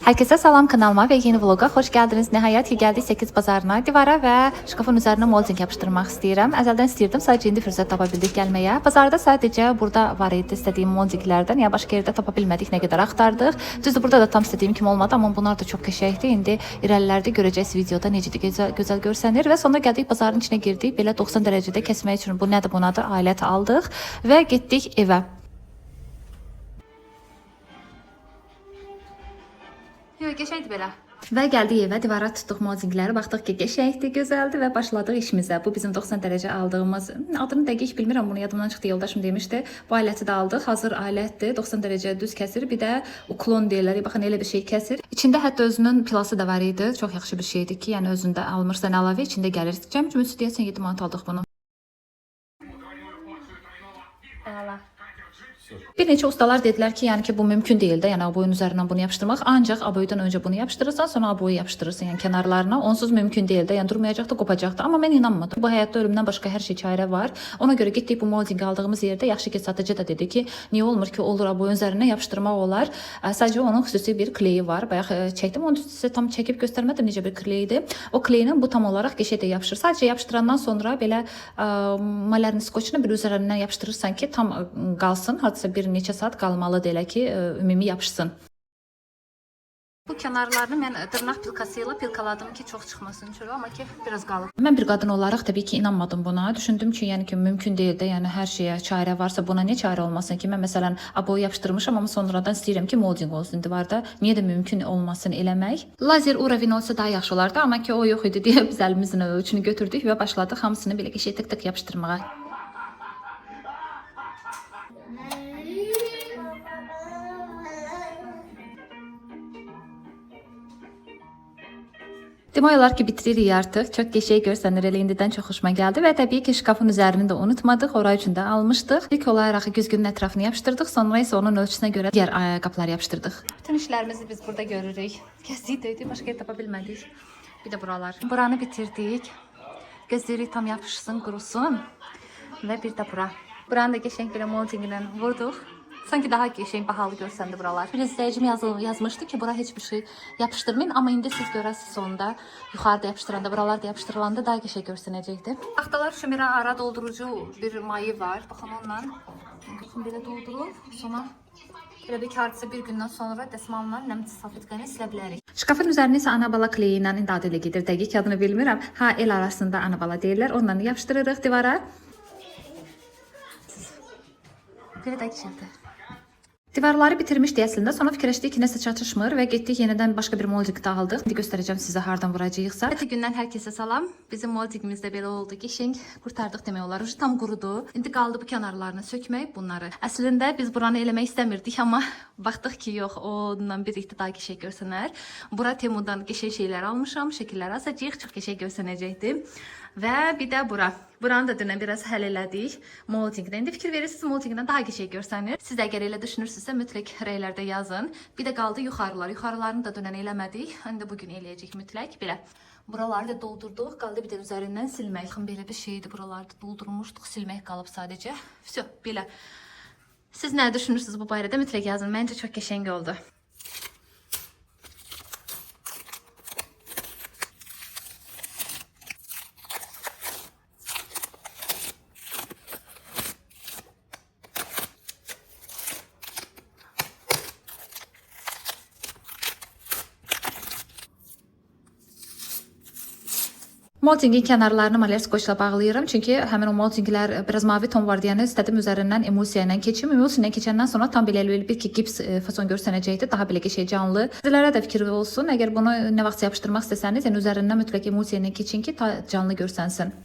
Herkese salam, kanalıma ve yeni vloga hoş geldiniz. Nihayət ki geldik 8 bazarına, divara və şkafın üzerine molding yapıştırmaq istəyirəm. Əzəldən istəyirdim, sadəcə indi fürsət tapa bildik gəlməyə. Bazarda sadəcə burada var idi istədiyim moldinglərdən, ya başqa yerdə tapa bilmədik, nə qədər axtardıq. Düzdür, burada da tam istədiyim kimi olmadı, amma bunlar da çox qəşəngdir. İndi irəlilərdə görəcəksiniz videoda necədir, gözəl görsənir və sonra gəldik bazarın içinə girdik. Belə 90 dərəcədə kəsmək üçün bu nədir, bunadır, alət aldıq və getdik evə. Yox, qəşəngdir belə. Və gəldik evə, divara tutduq moldingləri, baxdıq ki, qəşəngdir, gözəldir və başladıq işimizə. Bu bizim 90 dərəcə aldığımız, adını dəqiq bilmirəm, bunu yadımdan çıxdı, yoldaşım demişdi. Bu aləti də aldıq, hazır alətdir, 90 dərəcə düz kəsir, bir də uklon deyirlər, baxın elə bir şey kəsir. İçində hətta özünün pilası da var idi, çox yaxşı bir şeydir ki, yəni özündə almırsan əlavə, içində gəlir. Cəmi-cümüsü deyəsən 7 manat aldıq bunu. Bir neçə ustalar dedilər ki, yəni ki bu mümkün deyil də, yəni aboyun üzərindən bunu yapışdırmaq. Ancaq aboydan öncə bunu yapışdırırsan, sonra aboyu yapışdırırsan, yəni kənarlarına. Onsuz mümkün deyil də, yəni durmayacaq da, qopacaq da. Amma mən inanmadım. Bu həyatda ölümdən başqa hər şey çarə var. Ona görə getdik bu moldingi aldığımız yerdə. Yaxşı ki, satıcı da dedi ki, niyə olmur ki, olur aboyun üzərinə yapışdırmaq olar. Sadəcə onun xüsusi bir kleyi var. Bayaq çəkdim, onu sizə tam çəkib göstərmədim necə bir kleydir. O kleyinin bu tam olaraq qəşəngə yapışır. Sadəcə yapışdırandan sonra belə malərin skoçunu bir üzərindən yapışdırırsan ki, tam qalsın. Hardasa bir neçə saat qalmalıdır elə ki, ümumi yapışsın. Bu kənarlarını mən dırnaq pilkası ilə pilkaladım ki, çox çıxmasın çörə, amma ki, biraz qalıb. Mən bir qadın olaraq təbii ki, inanmadım buna. Düşündüm ki, yəni ki, mümkün deyil də, yəni hər şeyə çarə varsa buna niyə çarə olmasın ki? Mən məsələn aboyu yapışdırmışam, amma sonradan istəyirəm ki, molding olsun divarda. Niyə də mümkün olmasın eləmək? Lazer uravin olsa daha yaxşı olardı, amma ki, o yox idi deyə biz əlimizin ölçünü götürdük və başladıq hamısını belə qəşəng tık-tık yapışdırmağa. Demək olar ki, bitiririk artıq. Çox qəşəng görsənir, elə indidən çox xoşuma gəldi və təbii ki, şkafın üzərini də unutmadıq. Orayı üçün də almışdıq. İlk olaraq güzgünün ətrafını yapışdırdıq, sonra isə onun ölçüsünə görə digər qapıları yapışdırdıq. Bütün işlərimizi biz burada görürük. Kəsdik döydük, başqa yer tapa bilmədik. Bir də buralar. Buranı bitirdik. Gözləyirik tam yapışsın, qurusun və bir də bura. Buranı da qəşəng belə molding ilə vurduq. Sanki daha qəşəng, bahalı görsəndi buralar. Bir izləyicim yazmışdı ki, bura heç bir şey yapışdırmayın, amma indi siz görəsiniz sonunda yuxarıda yapışdıranda, buralarda yapışdırılanda daha qəşəng görsənəcəkdir. Taxtalar üçün bir ara doldurucu bir mayı var. Baxın onunla. Baxın belə doldurub, sonra elə bir hardasa bir gündən sonra dəsmalla nəmsiz salfetkayla silə bilərik. Şkafın üzərini isə anabala kleyi ilə indi adı ilə gedir. Dəqiq adını bilmirəm. Ha, el arasında anabala deyirlər. Ondan yapışdırırıq divara. Belə də keçirdi. Divarları bitirmişdik əslində, sonra fikirləşdik ki, nəsə çatışmır və getdik yenidən başqa bir molding də aldıq. İndi göstərəcəm sizə hardan vuracağıqsa. Ertəsi gündən hər kəsə salam. Bizim moldingimiz də belə oldu. Qəşəng qurtardıq demək olar. Tam qurudu. İndi qaldı bu kənarlarını sökmək bunları. Əslində biz buranı eləmək istəmirdik, amma baxdıq ki, yox, ondan bir daha qəşəng görsənər. Bura Temudan qəşəng şeylər almışam, şəkillər asacağıq, çox qəşəng görsənəcəkdir. Və bir də bura. Buranı da dünən biraz həll elədik moldingdən. İndi fikir verirsiniz, moldingdən daha qəşəng görsənir. Siz də əgər elə düşünürsünüzsə mütləq rəylərdə yazın. Bir də qaldı yuxarılar. Yuxarılarını da dünən eləmədik. İndi bugün eləyəcək mütləq. Belə buraları da doldurduq. Qaldı bir də üzərindən silmək. Belə bir şeydir. Buraları da doldurmuşduq. Silmək qalıb sadəcə. Vəsə, belə. Siz nə düşünürsünüz bu barədə mütləq yazın. Məncə çox qəşəng oldu. Moldingin kənarlarını maler skoçla bağlayıram. Çünki həmin o moldinglər biraz mavi ton var deyəni istədim üzərindən emulsiya ilə keçim. Emulsiya ilə keçəndən sonra tam belə bir ki, gips fason görsənəcəkdir. Daha belə qəşəng canlı. Sizlərə də fikir olsun. Əgər bunu nə vaxt yapışdırmaq istəsəniz, yəni üzərindən mütləq emulsiya ilə keçin ki, canlı görsənsin.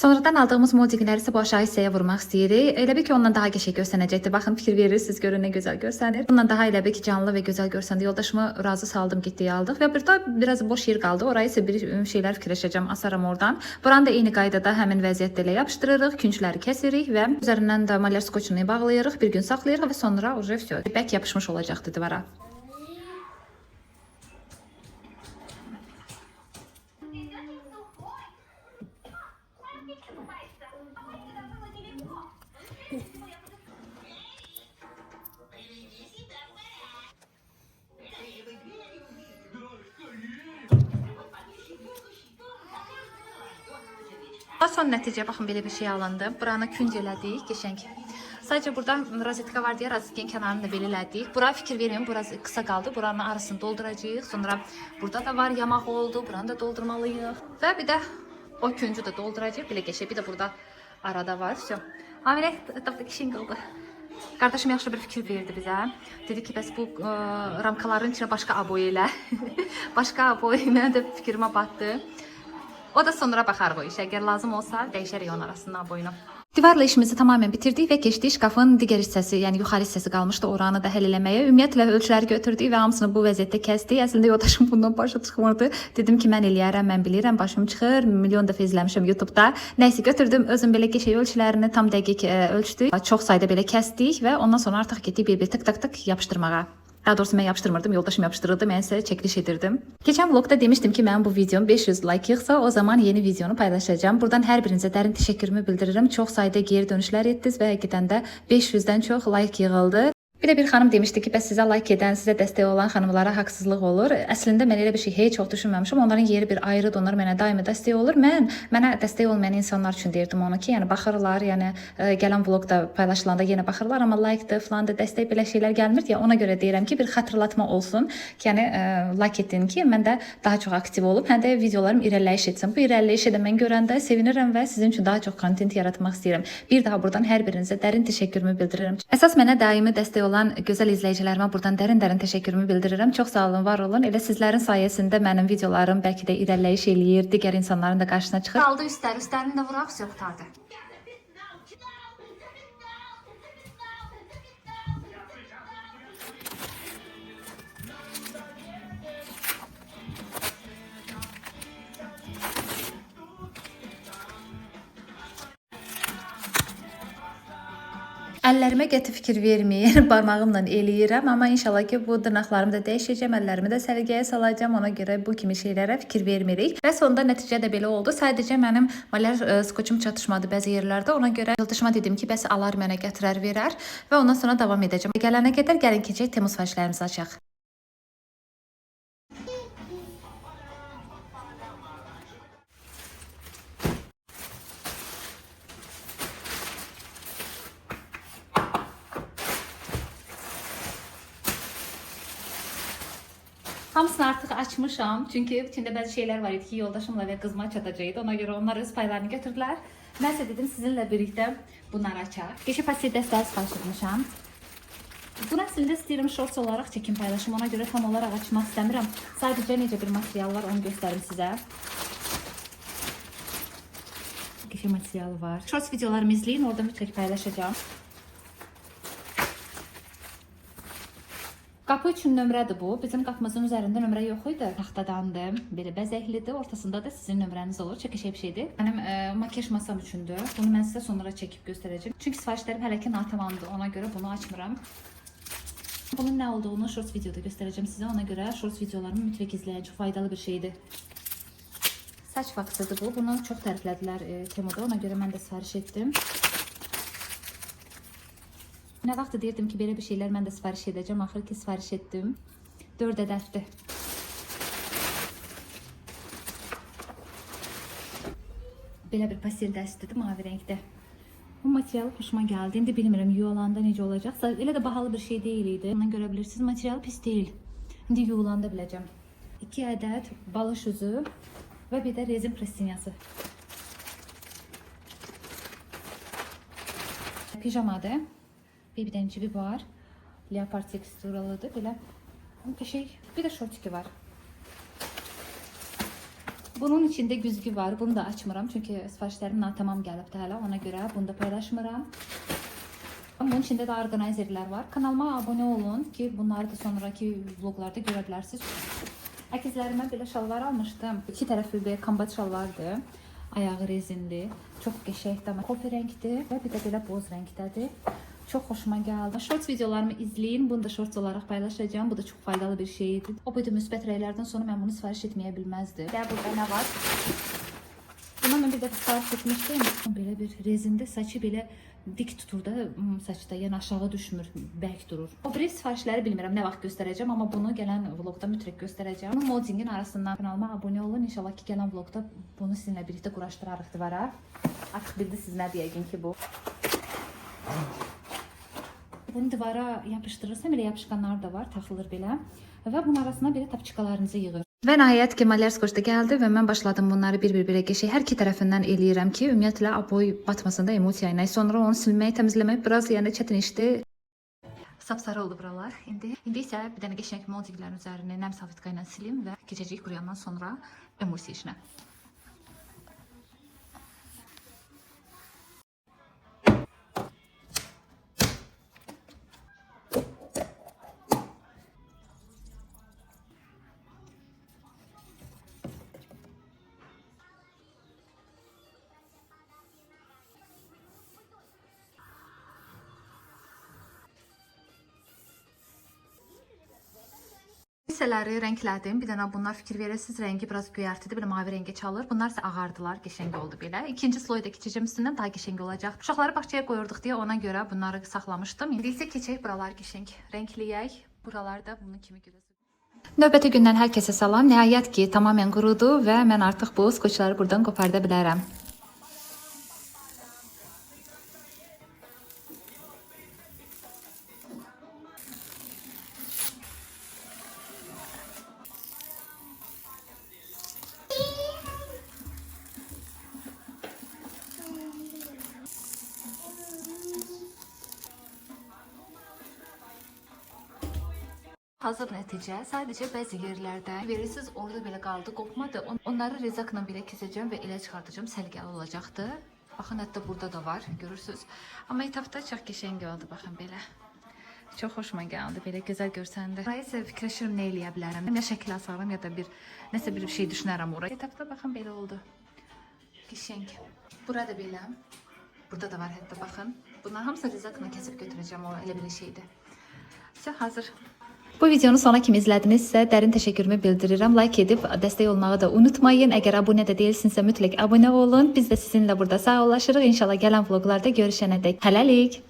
Sonradan aldığımız moldingləri isə bu aşağı hissəyə vurmaq istəyirik. Elə bil ki, ondan daha qəşəng görsənəcəkdir. Baxın, fikir verirsiniz, görün nə gözəl görsənir. Bundan daha elə bil ki, canlı və gözəl görsəndi. Yoldaşımı razı saldım, getdik aldıq və burada biraz boş yer qaldı. Orayı isə bir şeylər fikirləşəcəm, asaram oradan. Buranı da eyni qaydada həmin vəziyyətdə elə yapışdırırıq, küncləri kəsirik və üzərindən də maler skoçunu bağlayırıq, bir gün saxlayırıq və sonra uje vəsə, bək yapışmış olacaqdır divara. Son nəticə baxın belə bir şey alındı. Buranı künc elədik, qəşəng. Sadəcə burada rozetka var deyə rozetkin kənarını da belə elədik. Bura fikir verməyin, burası qısa qaldı. Buranın arasını dolduracağıq. Sonra burada da var yamaq oldu. Buranı da doldurmalıyıq. Və bir də o küncü də dolduracağıq. Belə qəşəng. Bir də burada arada var. Всё. Aminə tapdı qəşəng oldu. Qardaşım yaxşı bir fikir verdi bizə. Dedi ki, bəs bu ramkaların içinə başqa aboy elə. Başqa aboy mənə də fikrimə batdı. O da sonra baxar bu işə. Əgər lazım olsa dəyişərik onun arasında aboyunu. Divarla işimizi tamamen bitirdik və keçdik şkafın digər hissəsi, yəni yuxarı hissəsi qalmışdı, oranı da həll eləməyə. Ümumiyyətlə ölçüləri götürdük və hamısını bu vəziyyətdə kəsdik. Əslində yoldaşım bundan başa çıxmırdı. Dedim ki, mən eləyərəm, mən bilirəm, başım çıxır. Milyon dəfə izləmişəm YouTube-da. Nəysə götürdüm, özüm belə qəşəng ölçülərini tam dəqiq ölçdük. Çox sayda belə kəsdik və ondan sonra artıq getdik bir-bir tık yapışdırmağa. Daha doğrusu mən yapışdırmırdım, yoldaşım yapışdırırdı, mən isə çəkiliş edirdim. Keçən vlogda demişdim ki, mənim bu videom 500 like yığsa, o zaman yeni videonu paylaşacağım. Buradan hər birinizə dərin təşəkkürümü bildirirəm. Çox sayda geri dönüşlər etdiniz və həqiqətən də 500-dən çox like yığıldı. Bir də bir xanım demişdi ki, bəs sizə like edən, sizə dəstək olan xanımlara haqsızlıq olur. Əslində mən elə bir şey heç çox düşünməmişəm. Onların yeri bir ayrıdır, onlar mənə daimi dəstək olur. Mənə dəstək olmayan insanlar üçün deyirdim onu ki, yəni baxırlar, yəni gələn vloqda paylaşılanda yenə baxırlar, amma like-dır, falan da dəstək belə şeylər gəlmir deyə ona görə deyirəm ki, bir xatırlatma olsun ki, yəni like etdin ki, mən də daha çox aktiv olub, həm də videolarım irəliləyiş etsin. Bu irəliləyişi də mən görəndə sevinirəm və sizin üçün daha çox kontent yaratmaq istəyirəm. Bir daha buradan hər birinizə dərin təşəkkürümü bildirirəm. Əsas mənə daimi dəstək olan gözəl izləyicilərimə buradan dərin təşəkkürümü bildirirəm. Çox sağ olun, var olun. Elə sizlərin sayəsində mənim videolarım bəlkə də irəliləyiş eləyir, digər insanların da qarşısına çıxır. Qaldı üstlərini də vuraq, yox qurtardı. Əllərimə qəti fikir verməyin, barmağımla eləyirəm, amma inşallah ki, bu dırnaqlarımı da dəyişəcəm, əllərimi də səliqəyə salacağım, ona görə bu kimi şeylərə fikir vermirik. Və sonunda nəticə də belə oldu. Sadəcə mənim malyaj skoçum çatışmadı bəzi yerlərdə, ona görə yoldaşıma dedim ki, bəs alar mənə gətirər, verər və ondan sonra davam edəcəm. Gələnə qədər gəlin keçək Temmuz sifarişlərimizi açaq. Hamısını artıq açmışam. Çünki içində bəzi şeylər var idi ki, yoldaşımla və qızıma çatacaqdı. Ona görə onlar öz paylarını götürdülər. Mən isə dedim sizinlə birlikdə bunları açaq. Keçən pastel dəstəyi sifariş etmişəm. Bunu əslində istəyirəm shorts olaraq çəkim paylaşım. Ona görə tam olaraq açmaq istəmirəm. Sadəcə necə bir material var, onu göstərim sizə. Qəşəng material var. Shorts videolarımı izləyin, orada mütləq paylaşacağam. Qapı üçün nömrədir bu. Bizim qapımızın üzərində nömrə yox idi. Taxtadandır. Belə bəzəklidir. Ortasında da sizin nömrəniz olur. Çox qəşəng bir şeydir. Mənim makyaj masam üçündür. Bunu mən sizə sonra çəkib göstərəcəm. Çünki sifarişlərim hələ ki natamamdır. Ona görə bunu açmıram. Bunun nə olduğunu shorts videoda göstərəcəm sizə. Ona görə shorts videolarımı mütləq izləyin. Çox faydalı bir şeydir. Saç vaksıdır bu. Bunu çox təriflədilər Temuda. Ona görə mən də sifariş etdim. Nə vaxt deyirdim ki, belə bir şeylər mən də sifariş edəcəm. Axır ki, sifariş etdim. 4 ədəddir. Belə bir pastel dəstidir, mavi rəngdə. Bu material xoşuma gəldi. İndi bilmirəm, yuyulanda necə olacaqsa. Elə də bahalı bir şey deyil idi. Ondan görə bilirsiniz, material pis deyil. İndi yuyulanda biləcəm. 2 ədəd balış üzü və bir də rezin prestinyası. Pijamadır. Bir dənə cibi var. Leopard teksturalıdır. Belə qəşəng. Bir də şortiki var. Bunun içində güzgü var. Bunu da açmıram. Çünki sifarişlərim natamam gəlibdi hələ. Ona görə bunu da paylaşmıram. Bunun içində də orqanizerlər var. Kanalıma abunə olun ki, bunları da sonraki vloglarda görə bilərsiniz. Əkizlərimə belə şalvar almışdım. 2 tərəfli bir kombat şalvardır. Ayağı rezinli. Çox qəşəngdir. Kofe rəngdir və bir də belə boz rəngdədir. Çox xoşuma gəldi. Shorts videolarımı izləyin. Bunu da shorts olaraq paylaşacağım. Bu da çox faydalı bir şeydir. O boyda müsbət rəylərdən sonra mən bunu sifariş etməyə bilməzdim. Və burada nə var? Buna bir də sifariş etmişdim. Belə bir rezində saçı belə dik tutur da saçda, yəni aşağı düşmür, bərk durur. O biri sifarişləri bilmirəm nə vaxt göstərəcəm, amma bunu gələn vlogda mütləq göstərəcəm. Bunu moddingin arasından kanalıma abunə olun. İnşallah ki gələn vlogda bunu sizinlə birlikdə quraşdırarıq divara. Artıq bildiniz nə deyəcəm ki bu. Bunu divara yapışdırırsam elə yapışqanlar da var, taxılır belə. Və bunun arasına belə tapçıqalarınızı yığır. Və nəhayət ki, Malyar Skoçda gəldi və mən başladım bunları bir-bir qəşəng hər iki tərəfindən eləyirəm ki, ümumiyyətlə aboy batmasın da emosiya ilə. Sonra onu silmək, təmizləmək biraz yəni çətin işdir. Sapsarı oldu buralar. İndi isə bir dənə qəşəng moldinglərin üzərini nəm salfetka ilə silim və keçəcəyik quruyandan sonra emosiya işinə. Hissələri rənglədim. Bir dənə bunlar fikir verirsiniz, rəngi biraz göyərtidir, belə mavi rəngə çalır. Bunlar isə ağardılar, qəşəng oldu belə. İkinci sloyu da keçəcəm üstündən, daha qəşəng olacaq. Uşaqları bağçaya qoyurduq deyə ona görə bunları saxlamışdım. İndi isə keçək buralar qəşəng rəngləyək. Buralarda bunun kimi görürsünüz. Növbəti gündən hər kəsə salam. Nəhayət ki, tamamilə qurudu və mən artıq bu skoçları buradan qoparda bilərəm. Hazır nəticə sadəcə bəzi yerlərdə verirsiniz, orada belə qaldı, qopmadı. Onları rezakla belə kesəcəm və elə çıxardacağım, səliqəli olacaqdı. Baxın, hətta burada da var, görürsünüz. Amma etapda çox qəşəng oldu, baxın belə. Çox xoşuma gəldi, belə gözəl görsəndi. Burayı isə fikirləşirəm nə eləyə bilərəm. Ya şəkil asarım, ya da nəsə bir şey düşünərəm oraya. Etapda baxın belə oldu. Qəşəng. Burada belə. Burada da var hətta baxın. Bunlar hamısı rezakla kesib götürəcəm, o elə belə şeydir. İşte hazır. Bu videonu sona kimi izlədinizsə dərin təşəkkürümü bildirirəm. Like edib dəstək olmağı da unutmayın. Əgər abunə də deyilsinizsə mütləq abunə olun. Biz də sizinlə burada sağollaşırıq. İnşallah gələn vloqlarda görüşənədək. Hələlik.